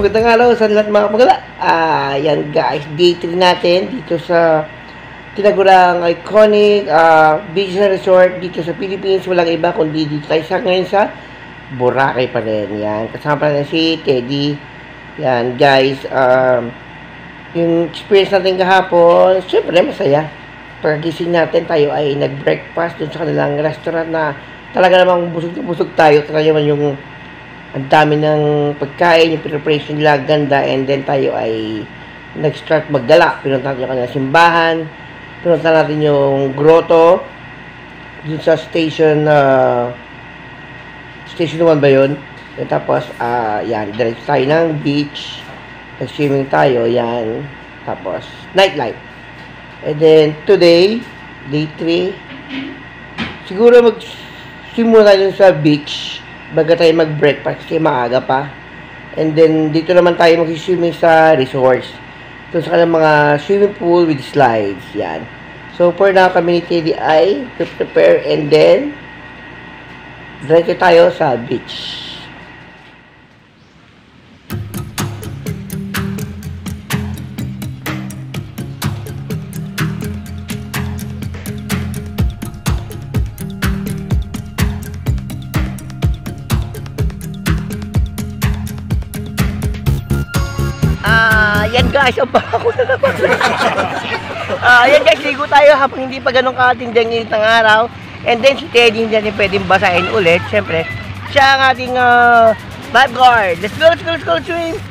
magandang araw sa lahat mga kapagala. Yan guys, day 3 natin dito sa tinagurang iconic beach na resort dito sa Philippines. Walang iba kundi dito tayo ngayon sa Boracay pa rin. Yan, kasama pa rin si Teddy. Yan guys, yung experience natin kahapon, syempre masaya. Paggising natin, tayo ay nag-breakfast dun sa kanilang restaurant na talaga namang busog na busog tayo. Talaga naman yung ang dami ng pagkain, yung preparation nila, ganda, and then tayo ay nag-start maggala. Pinunta natin yung kanilang simbahan, pinunta natin yung grotto, dun sa station 1 ba yun? And tapos, yan, diretso tayo ng beach, nag-swimming tayo, yan, tapos, nightlife. And then, today, day 3, siguro mag-swim muna tayo sa beach, baga tayo mag-breakfast kasi maaga pa. And then, dito naman tayo mag-swimming sa resorts. Ito sa kanilang mga swimming pool with slides. Yan. So, for now, kami ni Teddy ay prepare and then, diretso tayo sa beach. Yan guys, ang bako na naman. Yan guys, ligo tayo habang hindi pa ganun katindang init ng araw. And then si Teddy hindi natin pwedeng basahin ulit. Siyempre, siya ang ating lifeguard. Let's go, let's go, let's go, swim!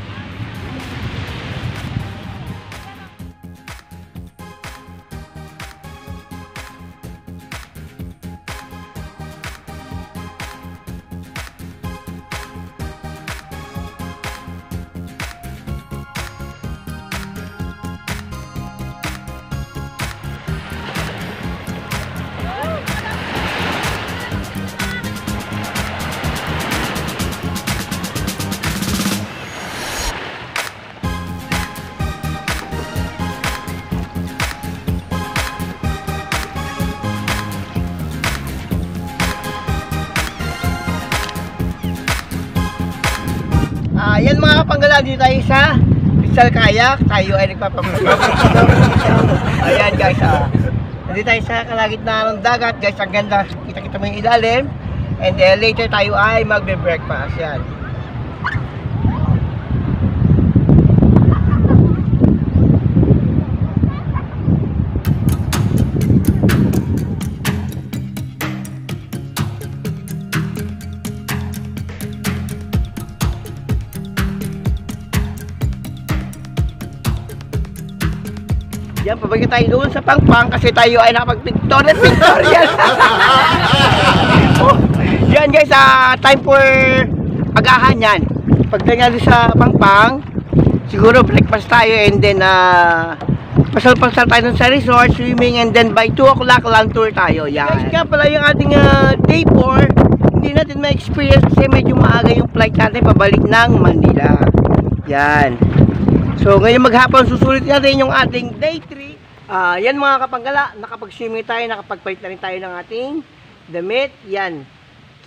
Yan mga kapanggalan, dito tayo sa Crystal Kayak. Tayo ay nagpapamagod. Ayan guys, nandito tayo sa kalagitnaan ng dagat guys, ang ganda, kita-kita mo yung ilalim. And then later tayo ay magbe-breakfast. Yan. Yan, pabagay tayo doon sa Pangpang kasi tayo ay nakapag-pictorial. Oh, yan guys, time for agahan yan. Pagdating natin sa Pangpang, siguro breakfast tayo and then pasal-pasal tayo sa resort, swimming, and then by 2 o'clock land tour tayo. Yan. Guys, nga pala yung ating day 4, hindi natin ma-experience kasi medyo maaga yung flight natin pabalik ng Manila. Yan. So ngayon maghapon susulit natin yung ating day 3. Yan mga kapanggala, nakapag-swimming tayo, nakapag-fight na rin tayo ng ating damit. Yan.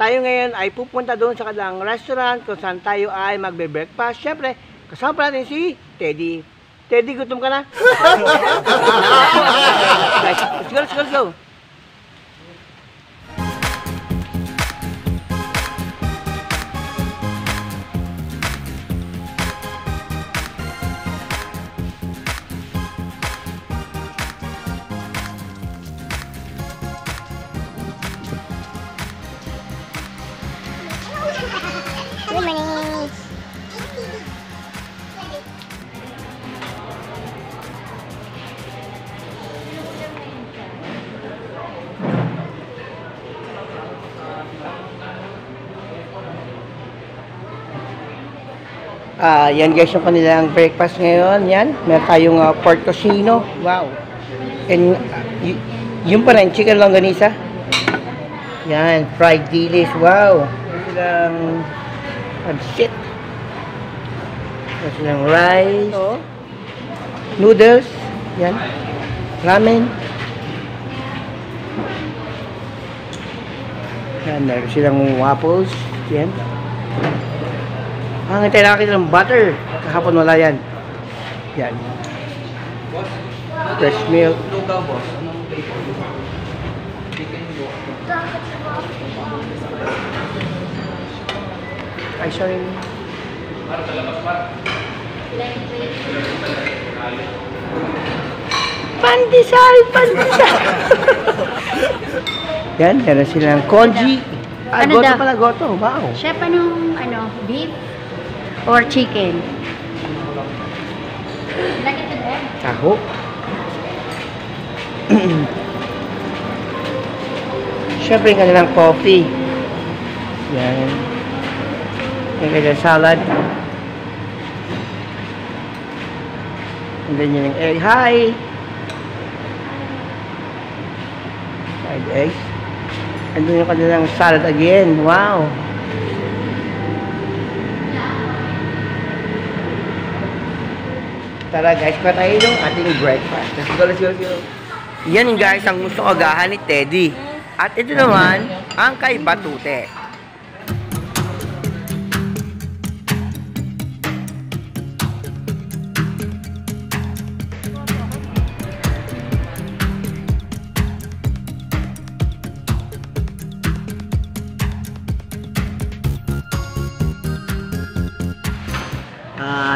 Tayo ngayon ay pupunta doon sa kanilang restaurant kung saan tayo ay magbe-breakfast. Syempre, kasama pa natin si Teddy. Teddy, gutom ka na? Guys, let's go, let's go, let's go. Good morning. Yan guys yung kanilang breakfast ngayon. Yan, meron tayong pork tocino. Wow. And yung pa rin, chicken longganisa. Yan, fried dilis. Wow. Silang shit. Silang rice, noodles, yan, ramen. Yan, meron silang waffles. Yan. Ang hintay na kita ng butter. Kahapon wala yan. Yan. Fresh milk. Lugaw, boss. Anong flavor? Chicken go. Ay, sorry. Pandesal! Pandesal! Yan, meron silang congee. Ah, Ano goto daw? pala, goto. Wow. Chef, anong, beef or chicken? Lagi ito din. Taho. Siyempre yung kanilang coffee. Yan. Yung kanilang salad. And then yung egg. Hi! Fried eggs. And then yung kanilang salad again. Wow! Tara guys, pa tayo ng ating breakfast. Let's go, let's go, let's go. Yan guys ang gusto agahan ni Teddy. At ito naman, ang kay Batute.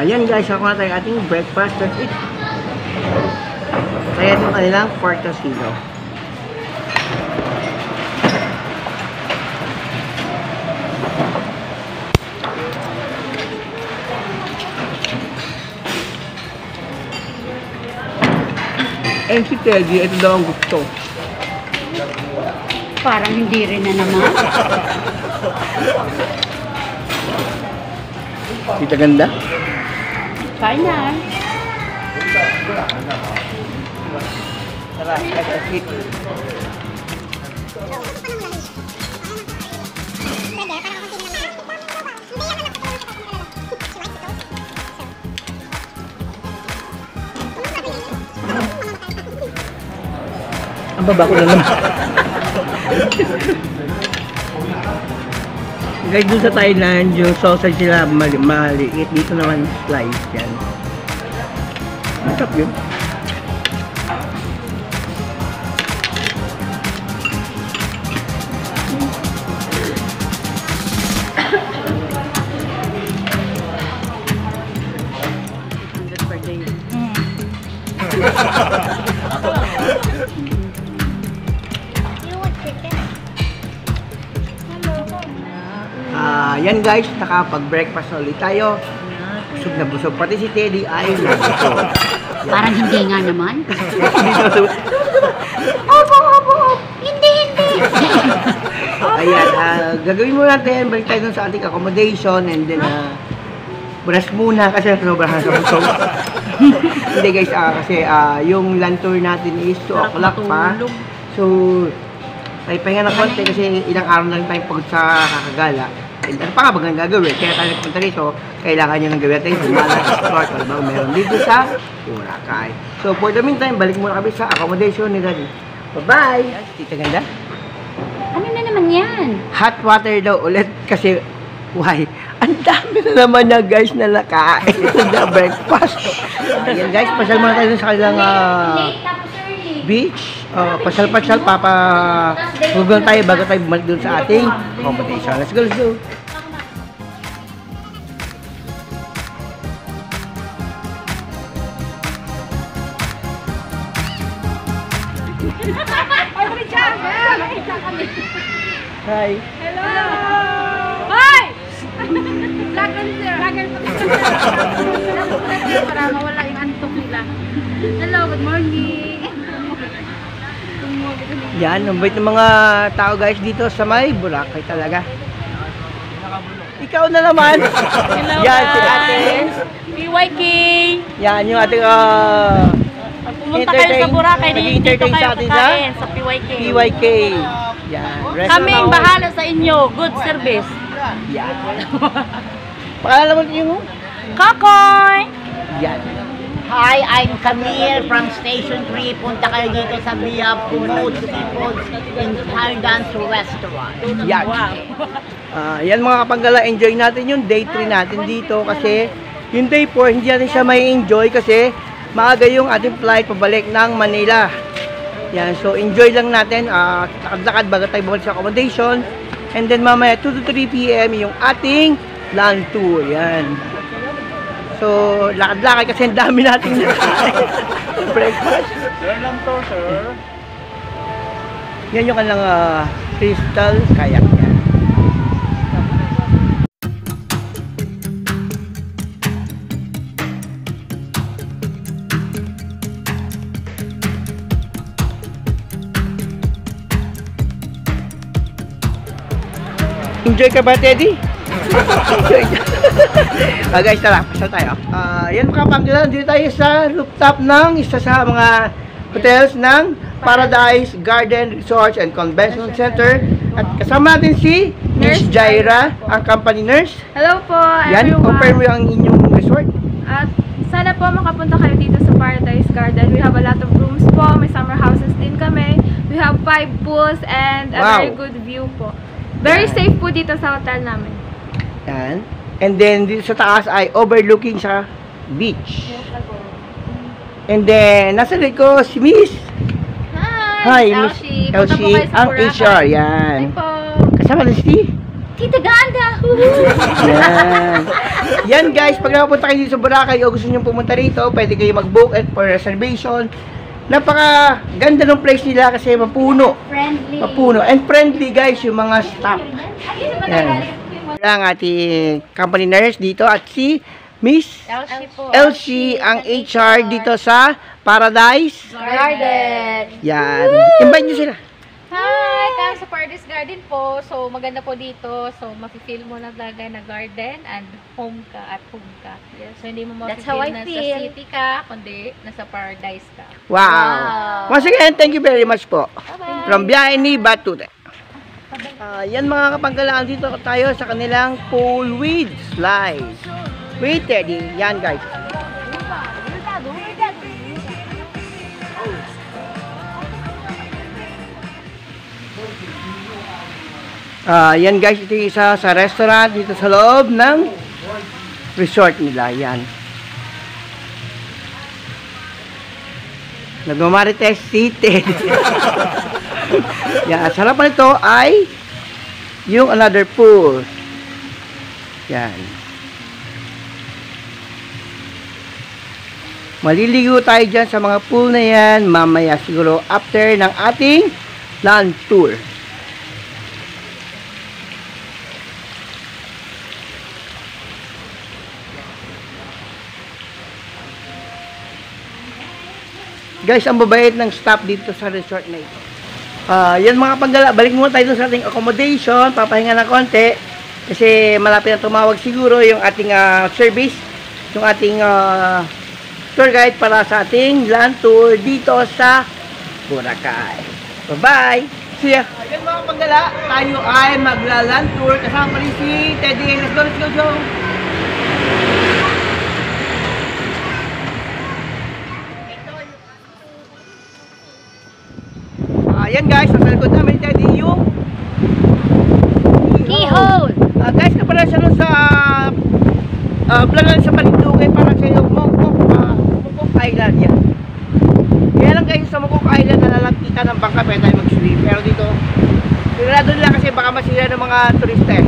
Yan guys, ako na tayo ating breakfast. That's it. Kaya ito kanilang pork tocino. And si Teddy, ito daw ang gusto. Parang hindi rin na naman. Dito ganda. Kain na. Tara, let's eat. Ang baba ko na naman. Guys, dun sa Thailand, yung sausage nila maliit. Dito naman slice yan. Masarap yun. Yan guys, nakapag-breakfast na ulit tayo. Busog na busog. Pati si Teddy ay nabusog. Parang hindi nga naman. Hindi. Ayan, gagawin muna natin. Balik tayo dun sa ating accommodation and then brush muna kasi sobrang sa busog. Hindi guys, kasi yung land tour natin is 2 o'clock pa. So, ay pahinga ng konti kasi ilang araw na rin tayong pagod sa kakagala. And ano pa nga bagang gagawin? Kaya tayo nagpunta rito, kailangan nyo ng gawin natin humala sa sport o bang meron dito sa Boracay. So for the meantime, balik muna kami sa accommodation ni Daddy. Bye-bye! Tita ganda? Ano na naman yan? Hot water daw ulit kasi why? Ang dami na naman na guys na nakain na breakfast. Ayan guys, pasal muna tayo sa kanilang beach. Pasal-pasal, gugulan tayo bago tayo bumalik dun sa ating accommodation. Let's go, let's go! Hi! Hello! Hi! Vlogger sir. Vlogger po. Para mawala yung antok nila. Hello, good morning. Yan, ang bait ng mga tao guys dito sa may Boracay talaga. Ikaw na naman! Hello Yan, si ate. PYK. Yan, yung ating Pag pumunta kayo sa Boracay, dito nag-entertain kayo sa atin sa kakain sa PYK. PYK. Yan. Kaming bahala sa inyo. Good service. Yan. Pakala mo yung Kakoy! yan. Hi, I'm Camille from Station 3. Punta kayo dito sa Via Puno Seafood in Paradise Restaurant. Yan. Yan mga kapanggala, enjoy natin yung day 3 natin dito kasi Yung day 4, hindi natin siya may enjoy kasi maaga yung ating flight pabalik ng Manila. Yan, so enjoy lang natin, lakad-lakad bago tayo bumalik sa accommodation. And then mamaya 2 to 3 p.m. yung ating land tour. Yan. So, lakad-lakad kasi ang dami nating breakfast. Sir lang to, sir. Yan yung kanilang crystal kayak yan. Enjoy ka ba, Teddy? Enjoy ka. Guys, tara, pasal tayo. Yan mga panggilan, dito tayo sa rooftop ng isa sa mga hotels ng Paradise Garden Resorts and Convention Center. At kasama natin si Nurse Jaira, ang company nurse. Hello po, Yan, everyone. compare mo yung inyong resort. At sana po makapunta kayo dito sa Paradise Garden. We have a lot of rooms po. May summer houses din kami. We have 5 pools and a Wow. very good view po. Very safe po dito sa hotel namin. Yan. And then, dito sa taas ay overlooking sa beach. And then, nasa ko si Miss. Hi, Miss Elsie, ang HR. Yan. Hi po. Kasama na si Tita Ganda! Yan. Yan guys, pag napunta kayo dito sa Boracay o gusto nyo pumunta rito, pwede kayo mag-book at for reservation. Napaka ganda ng place nila kasi mapuno. Friendly. Mapuno. And friendly guys, yung mga staff. Yan. Ang ating company nurse dito at si Miss Elsie po. Elsie, ang HR dito sa Paradise Garden. Yan. Invite nyo sila. Hi! Kaya sa Paradise Garden po. So, maganda po dito. So, mafe-feel mo na talaga na garden and home ka at home ka. So, hindi mo That's how I mafe-feel na feel. sa city ka, kundi nasa paradise ka. Wow. Once again, thank you very much po. Bye-bye! From Biyahe ni Batute. Yan mga kapanggalaan, dito tayo sa kanilang pool with slides. With Teddy. Yan guys. Yan guys, ito yung isa sa restaurant dito sa loob ng resort nila. Yan. Nagmamarites si Teddy. Yan, sa harapan ito ay yung another pool. Yan. Maliligo tayo dyan sa mga pool na yan mamaya siguro after ng ating land tour. Guys, ang babait ng staff dito sa resort na ito. Yan mga panggala, balik muna tayo sa ating accommodation, papahinga ng konti kasi malapit na tumawag siguro yung ating service, yung ating tour guide para sa ating land tour dito sa Boracay. Bye-bye! See ya! Yan mga panggala, tayo ay magla-land tour kasama pa rin si Teddy. Let's go, let's go, go! Ayan guys, sa likod namin Teddy yung Keyhole! guys, napala siya nun sa planan sa Palindugay para sa yung Mokok Island yan. Kaya lang guys, sa Mokok Island nalalagkita ng bangka pwede tayo mag-swim. Pero dito, sigurado nila kasi baka masira ng mga turista eh.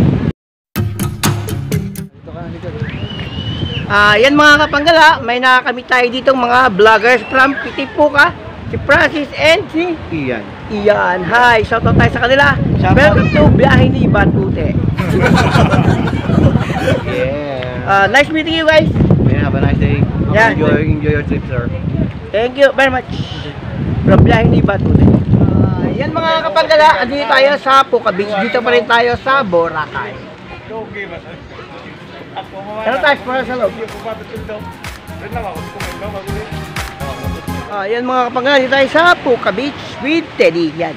Yan mga kapanggala, may nakakamit tayo dito mga vloggers from Pitipuca. Si Francis and si Ian. Ian, hi! Shoutout tayo sa kanila. Welcome to Biyahe ni Batute. Yeah. Nice meeting you guys. Have a nice day. Yeah. Enjoy your trip, sir. Thank you very much. From Biyahe ni Batute. Yan mga kapanggala, andito tayo sa Puka Beach. Dito pa rin tayo sa Boracay. Ano tayo para sa loob? Yan mga kapanggala, dito tayo sa Puka Beach with Teddy. Yan.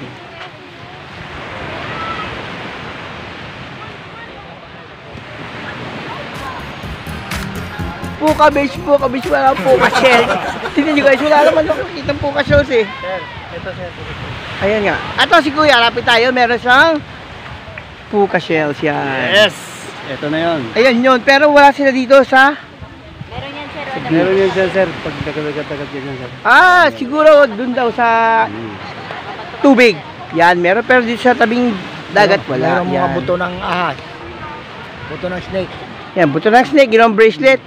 Puka Beach, wala Puka Shell. Tingnan nyo guys, wala naman ako nakikita Puka Shells eh. Sir, ito sir. Ayan nga. Ato si Kuya, lapit tayo. Meron siyang Puka Shells yan. Yes! Ito na yun. Ayan yun. Pero wala sila dito sa Meron yun siya, sir. Pag nagadagat yan, sir. Ah, siguro dun daw sa tubig. Yan, meron. Pero dito sa tabing dagat, wala. Meron mga Yan. buto ng ahas. Buto ng snake. Yan, buto ng snake, ginawang bracelet.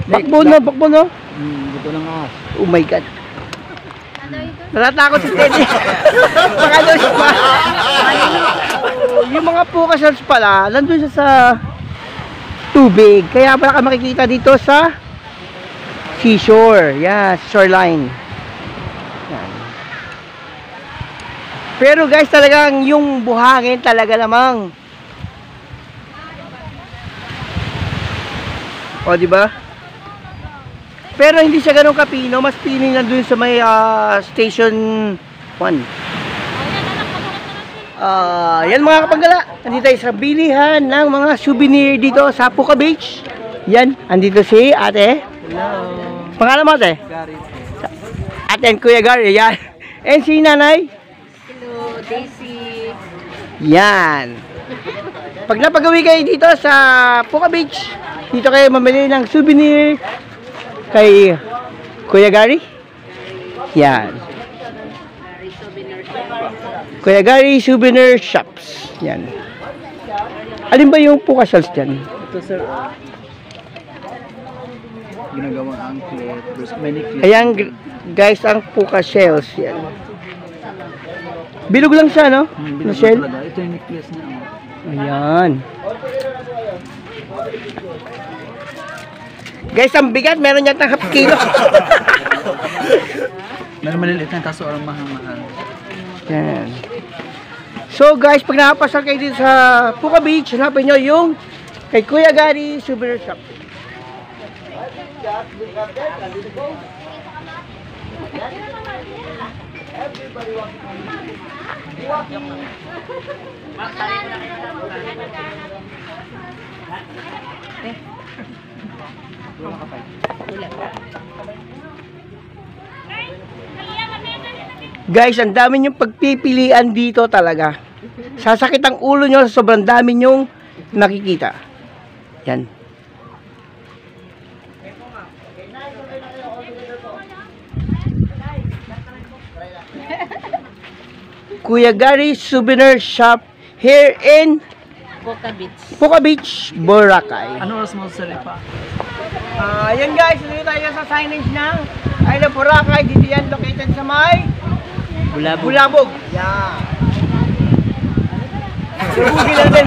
Bakbon no, bakbon no. Buto ng ahas. Oh my God. Natatakot si Teddy. Baka daw siya pa. Yung mga pukas pala, nandun siya sa tubig. Kaya pala ka makikita dito sa seashore. Yeah, shoreline. Yan. Pero guys, talagang yung buhangin talaga namang. O, di ba? Pero hindi siya ganun kapino, mas pino nandun sa may station 1. Yan mga kapanggala, andito tayo sa bilihan ng mga souvenir dito sa Puka Beach. Yan, andito si ate. Hello. Pangalan mo ate? Gary. Ate and Kuya Gary, yan. And si nanay? Hello, Daisy. Yan. Pag napagawi kayo dito sa Puka Beach, dito kayo mamili ng souvenir kay Kuya Gary. Yan. Kuya Gary Souvenir Shops. Yan. Alin ba yung Puka shells dyan? Ito sir. Ginagawang anklet. May necklace. Ayan guys, ang Puka shells. Yan. Bilog lang siya, no? Na shell. Ito yung necklace niya. Ayan. Guys, ang bigat. Meron yata half kilo. Meron maliliit na kaso ang mahal-mahal. Yan. So guys, pag nakapasal kayo dito sa Puka Beach, hanapin nyo yung kay Kuya Gary Souvenir Shop. Guys, ang dami nyong pagpipilian dito talaga. Sasakit ang ulo nyo sa sobrang dami nyong nakikita. Yan. Kuya Gary Souvenir Shop here in Puka Beach, Boracay. Ano oras mo sir pa? Yan guys, dito tayo sa signage ng Island Boracay. Dito yan located sa may Bulabog. Yan. Bulabugin natin.